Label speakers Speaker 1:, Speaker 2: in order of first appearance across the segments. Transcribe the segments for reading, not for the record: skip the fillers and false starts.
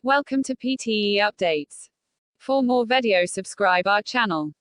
Speaker 1: Welcome to PTE updates. For more videos, subscribe our channel.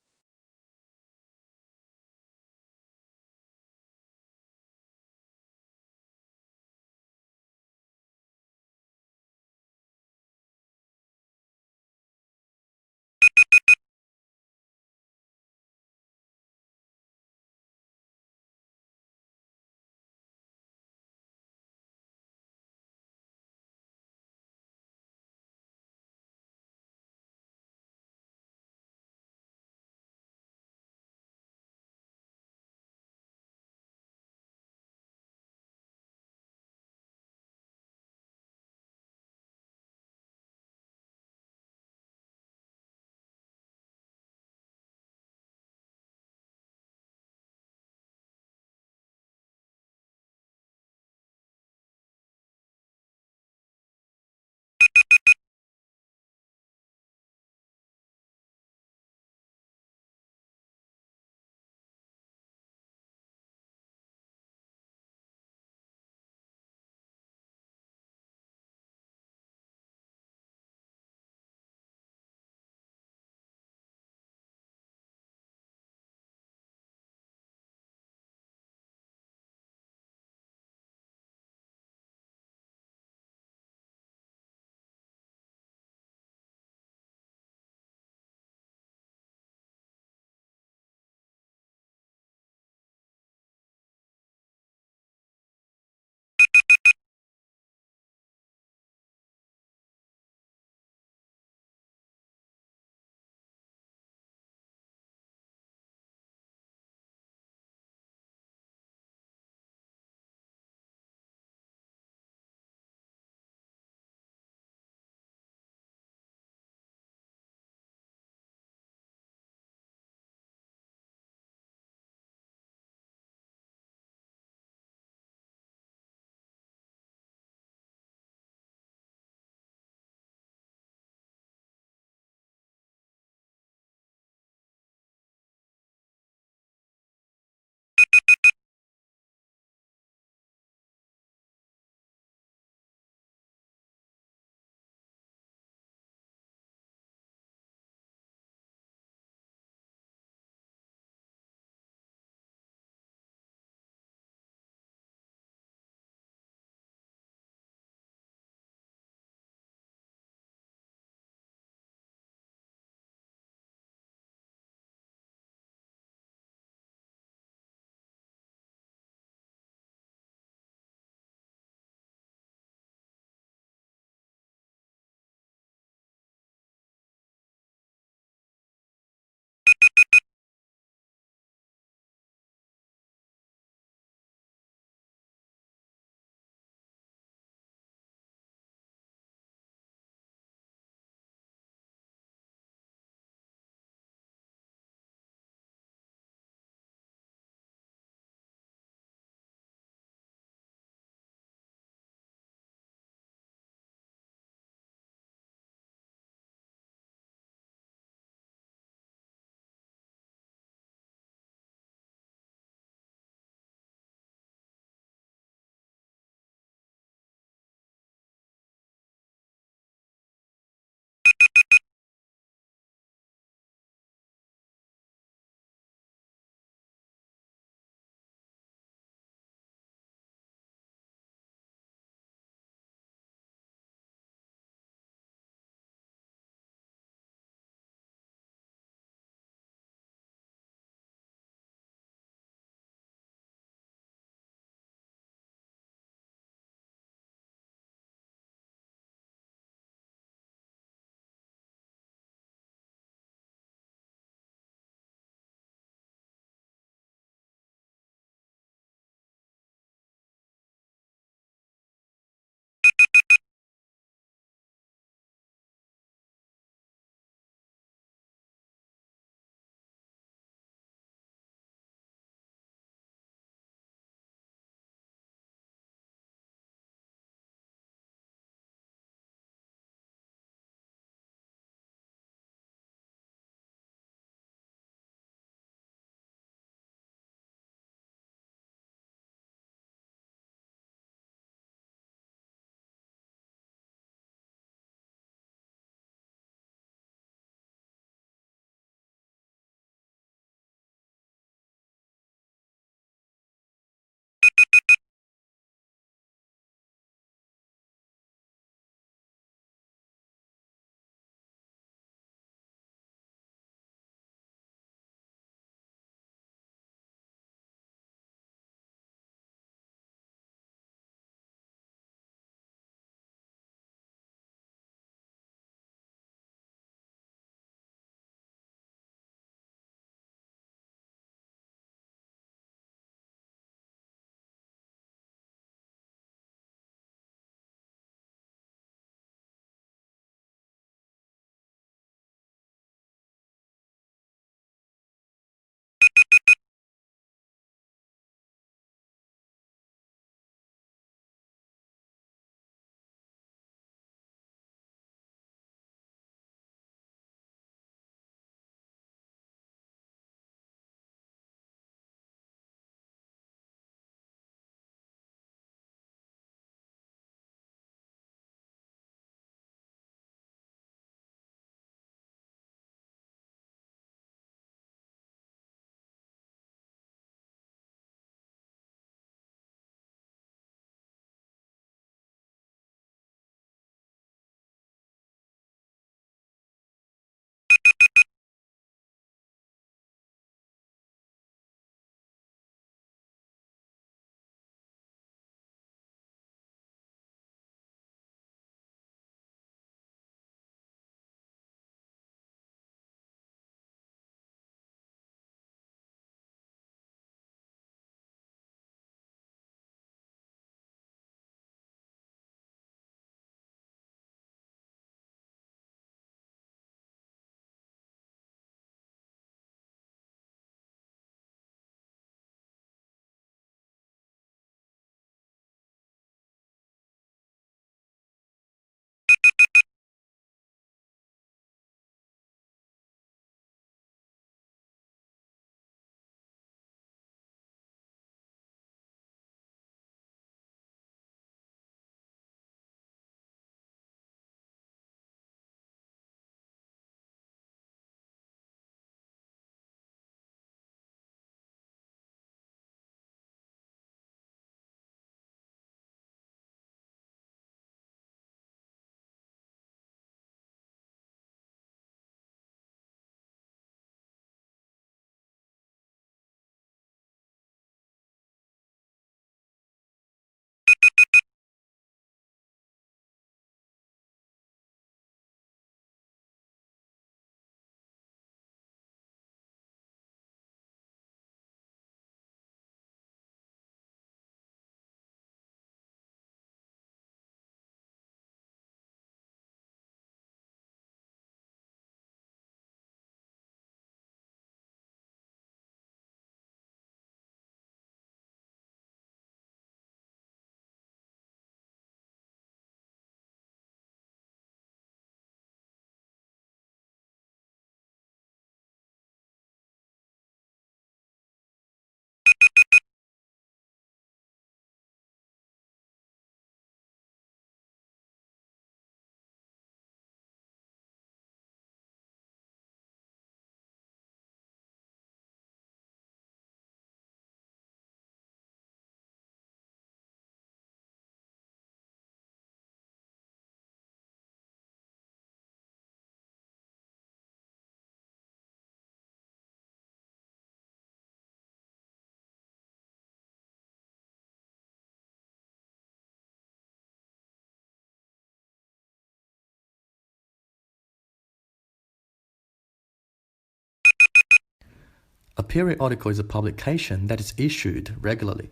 Speaker 2: A periodical is a publication that is issued regularly.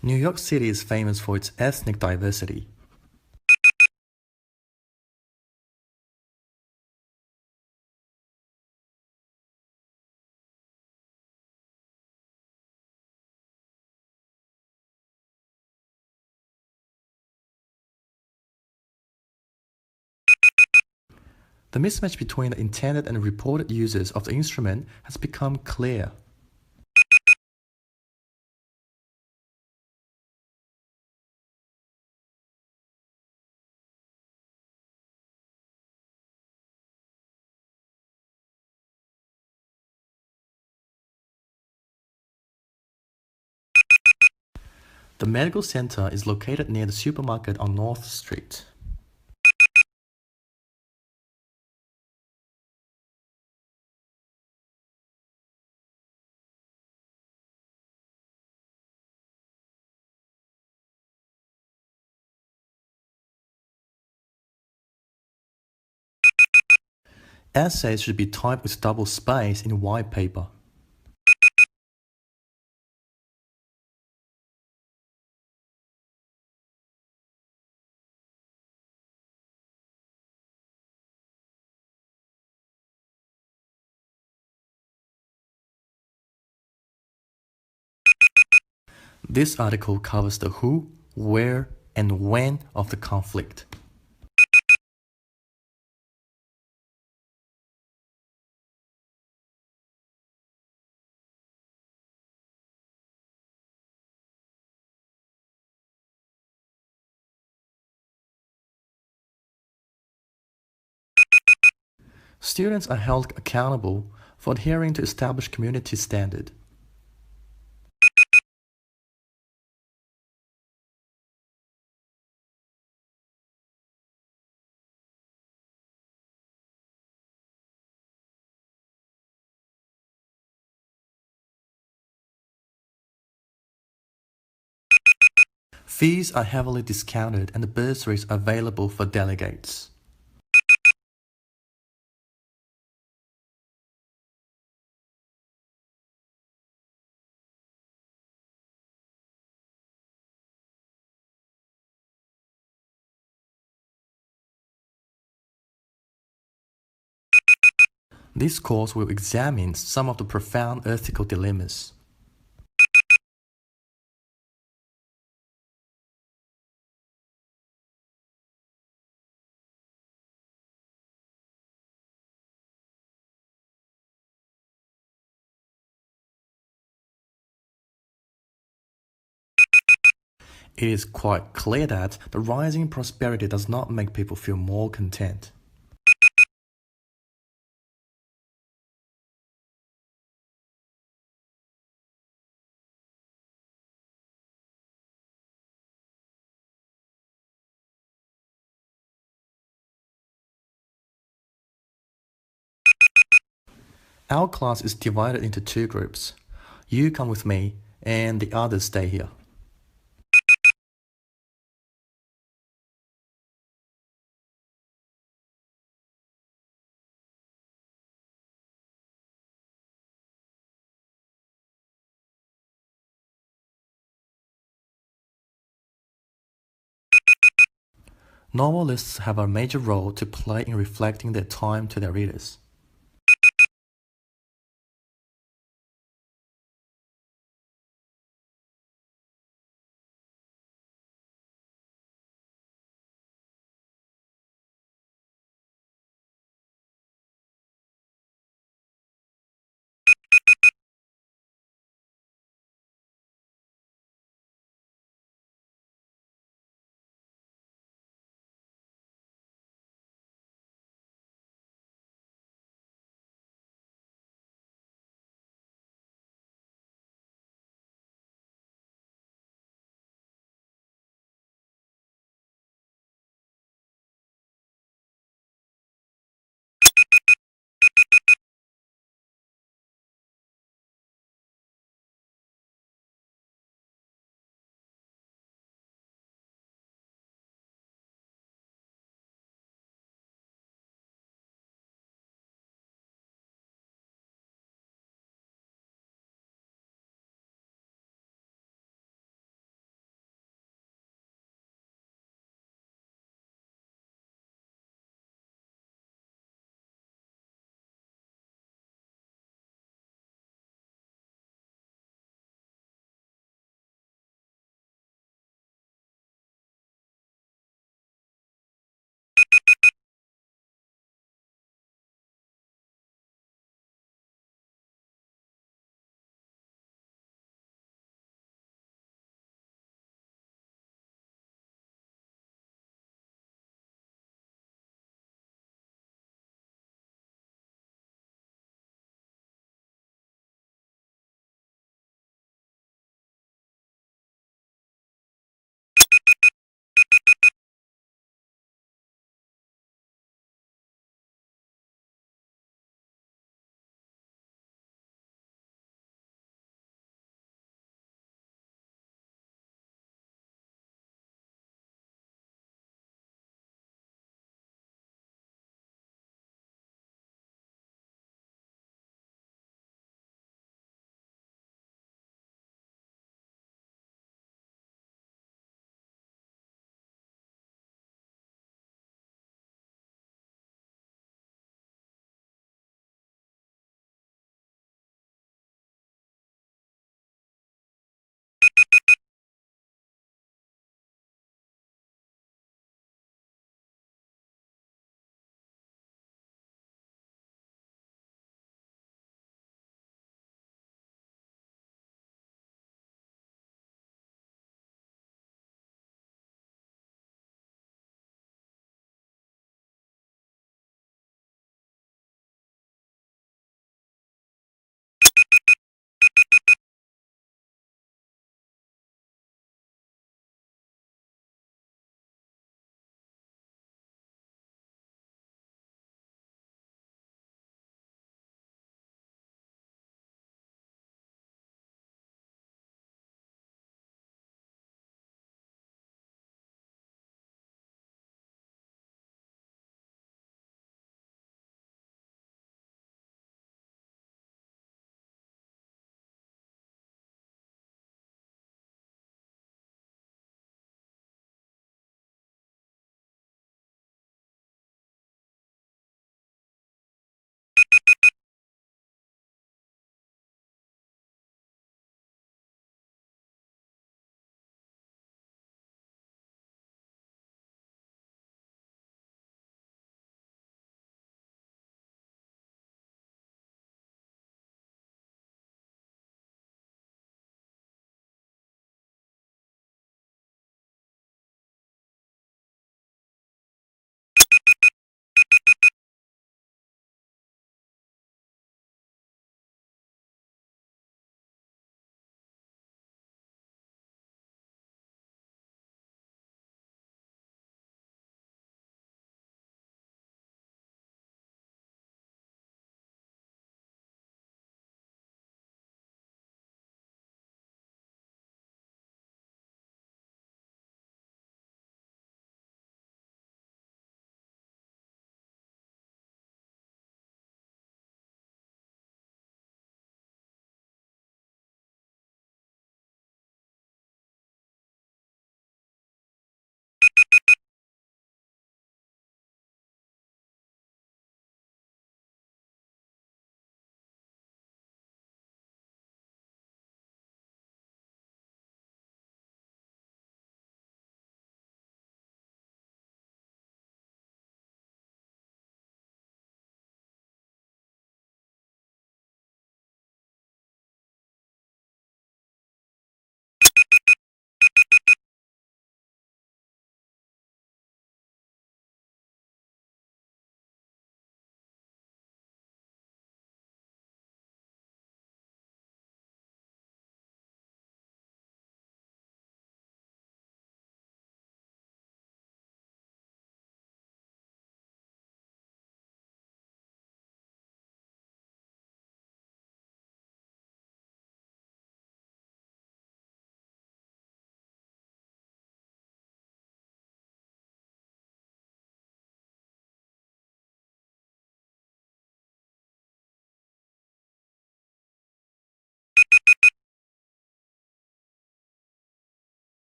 Speaker 2: New York City is famous for its ethnic diversity. The mismatch between the intended and reported uses of the instrument has become clear. The medical center is located near the supermarket on North Street. Essays should be typed with double space in white paper. This article covers the who, where, and when of the conflict. Students are held accountable for adhering to established community standard. Fees are heavily discounted and the bursaries are available for delegates. This course will examine some of the profound ethical dilemmas. It is quite clear that the rising prosperity does not make people feel more content. Our class is divided into two groups. You come with me, and the others stay here. Novelists have a major role to play in reflecting their time to their readers.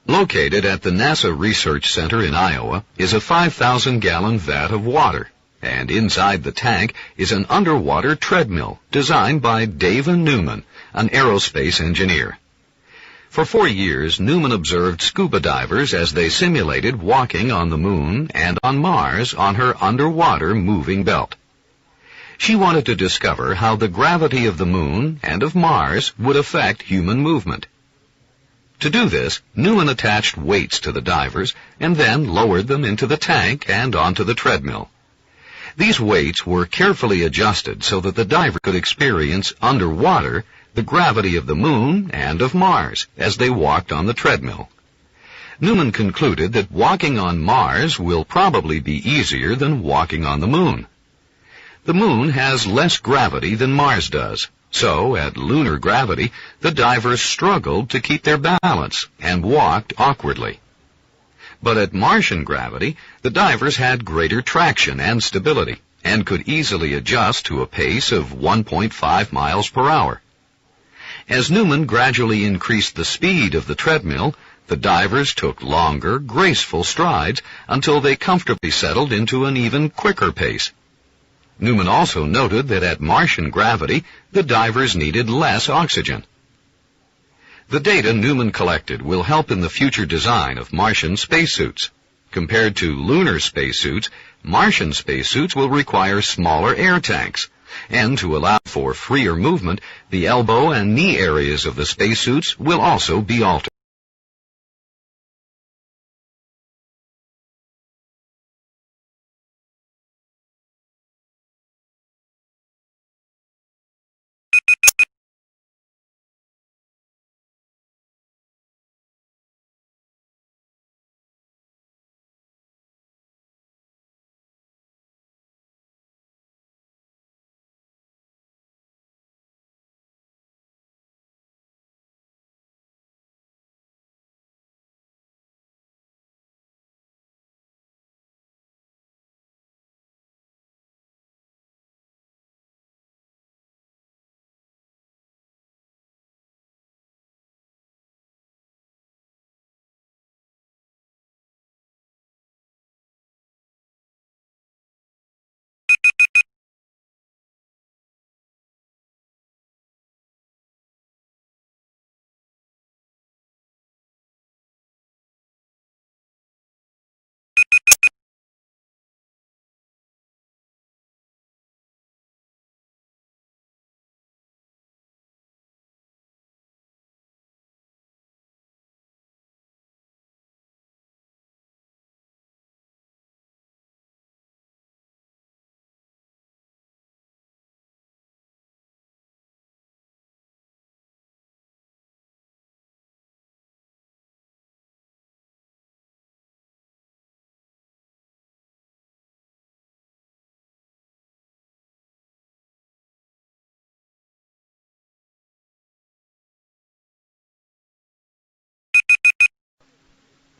Speaker 3: Located at the NASA Research Center in Iowa is a 5,000-gallon vat of water, and inside the tank is an underwater treadmill designed by Dava Newman, an aerospace engineer. For 4 years, Newman observed scuba divers as they simulated walking on the Moon and on Mars on her underwater moving belt. She wanted to discover how the gravity of the Moon and of Mars would affect human movement. To do this, Newman attached weights to the divers and then lowered them into the tank and onto the treadmill. These weights were carefully adjusted so that the diver could experience underwater the gravity of the Moon and of Mars as they walked on the treadmill. Newman concluded that walking on Mars will probably be easier than walking on the Moon. The Moon has less gravity than Mars does. So, at lunar gravity, the divers struggled to keep their balance and walked awkwardly. But at Martian gravity, the divers had greater traction and stability and could easily adjust to a pace of 1.5 miles per hour. As Newman gradually increased the speed of the treadmill, the divers took longer, graceful strides until they comfortably settled into an even quicker pace. Newman also noted that at Martian gravity, the divers needed less oxygen. The data Newman collected will help in the future design of Martian spacesuits. Compared to lunar spacesuits, Martian spacesuits will require smaller air tanks, and to allow for freer movement, the elbow and knee areas of the spacesuits will also be altered.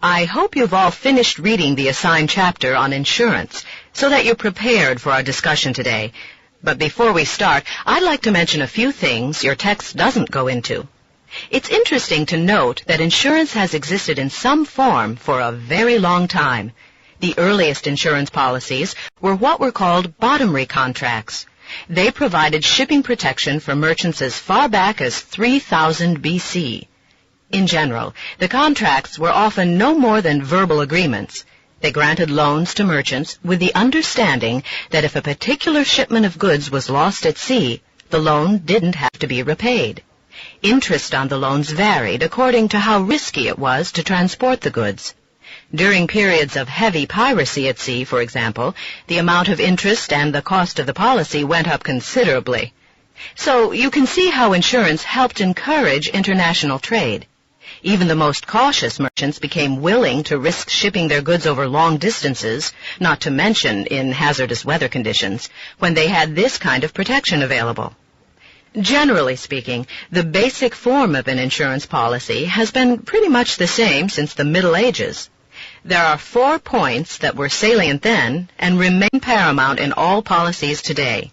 Speaker 4: I hope you've all finished reading the assigned chapter on insurance so that you're prepared for our discussion today. But before we start, I'd like to mention a few things your text doesn't go into. It's interesting to note that insurance has existed in some form for a very long time. The earliest insurance policies were what were called bottomry contracts. They provided shipping protection for merchants as far back as 3000 BC. In general, the contracts were often no more than verbal agreements. They granted loans to merchants with the understanding that if a particular shipment of goods was lost at sea, the loan didn't have to be repaid. Interest on the loans varied according to how risky it was to transport the goods. During periods of heavy piracy at sea, for example, the amount of interest and the cost of the policy went up considerably. So you can see how insurance helped encourage international trade. Even the most cautious merchants became willing to risk shipping their goods over long distances, not to mention in hazardous weather conditions, when they had this kind of protection available. Generally speaking, the basic form of an insurance policy has been pretty much the same since the Middle Ages. There are 4 points that were salient then and remain paramount in all policies today.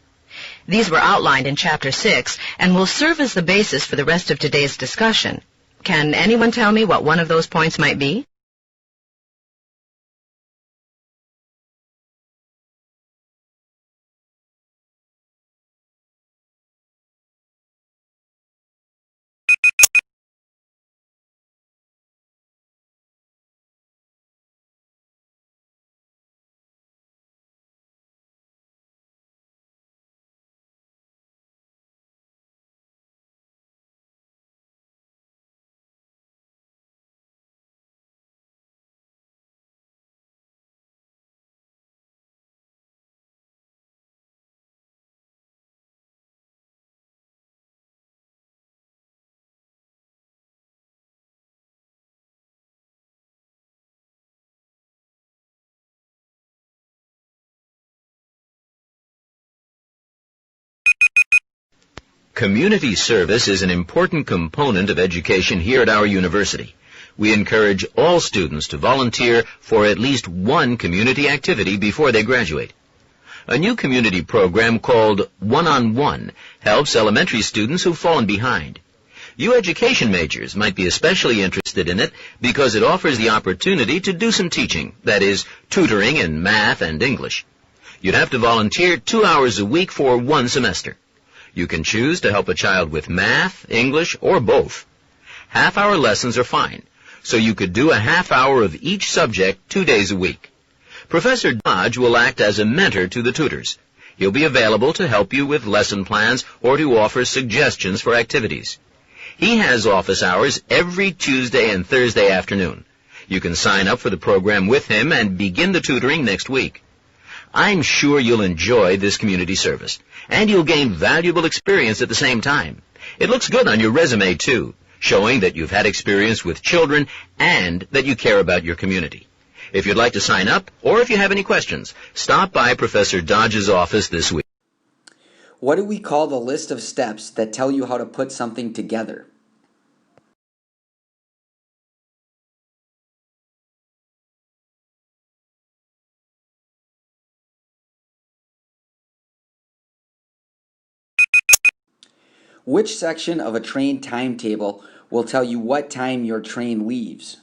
Speaker 4: These were outlined in Chapter 6 and will serve as the basis for the rest of today's discussion. Can anyone tell me what one of those points might be?
Speaker 5: Community service is an important component of education here at our university. We encourage all students to volunteer for at least one community activity before they graduate. A new community program called One-on-One helps elementary students who've fallen behind. You education majors might be especially interested in it because it offers the opportunity to do some teaching, that is, tutoring in math and English. You'd have to volunteer 2 hours a week for one semester. You can choose to help a child with math, English, or both. Half-hour lessons are fine, so you could do a half hour of each subject 2 days a week. Professor Dodge will act as a mentor to the tutors. He'll be available to help you with lesson plans or to offer suggestions for activities. He has office hours every Tuesday and Thursday afternoon. You can sign up for the program with him and begin the tutoring next week. I'm sure you'll enjoy this community service, and you'll gain valuable experience at the same time. It looks good on your resume, too, showing that you've had experience with children and that you care about your community. If you'd like to sign up, or if you have any questions, stop by Professor Dodge's office this week.
Speaker 6: What do we call the list of steps that tell you how to put something together? Which section of a train timetable will tell you what time your train leaves?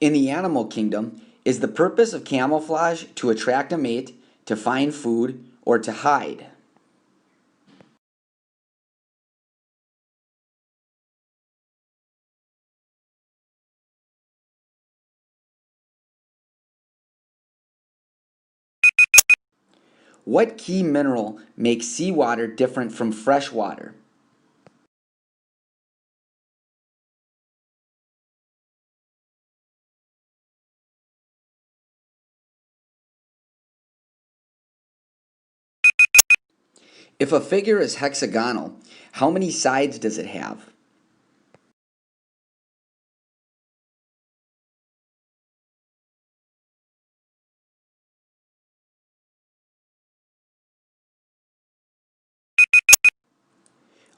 Speaker 6: In the animal kingdom, is the purpose of camouflage to attract a mate, to find food, or to hide? What key mineral makes seawater different from fresh water? If a figure is hexagonal, how many sides does it have?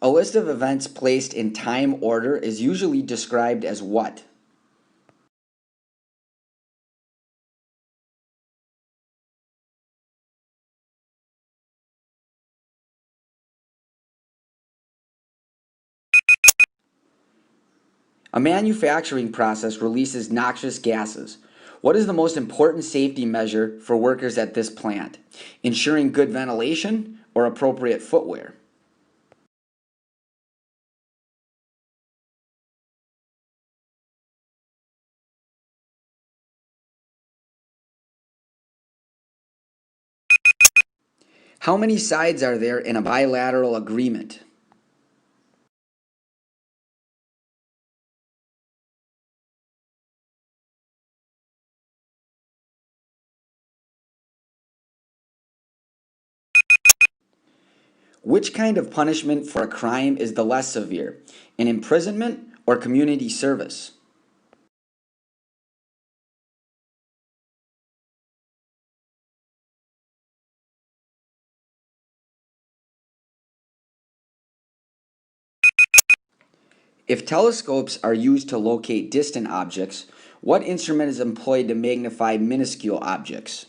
Speaker 6: A list of events placed in time order is usually described as what? A manufacturing process releases noxious gases. What is the most important safety measure for workers at this plant? Ensuring good ventilation or appropriate footwear? How many sides are there in a bilateral agreement? Which kind of punishment for a crime is the less severe, an imprisonment or community service? If telescopes are used to locate distant objects, What instrument is employed to magnify minuscule objects?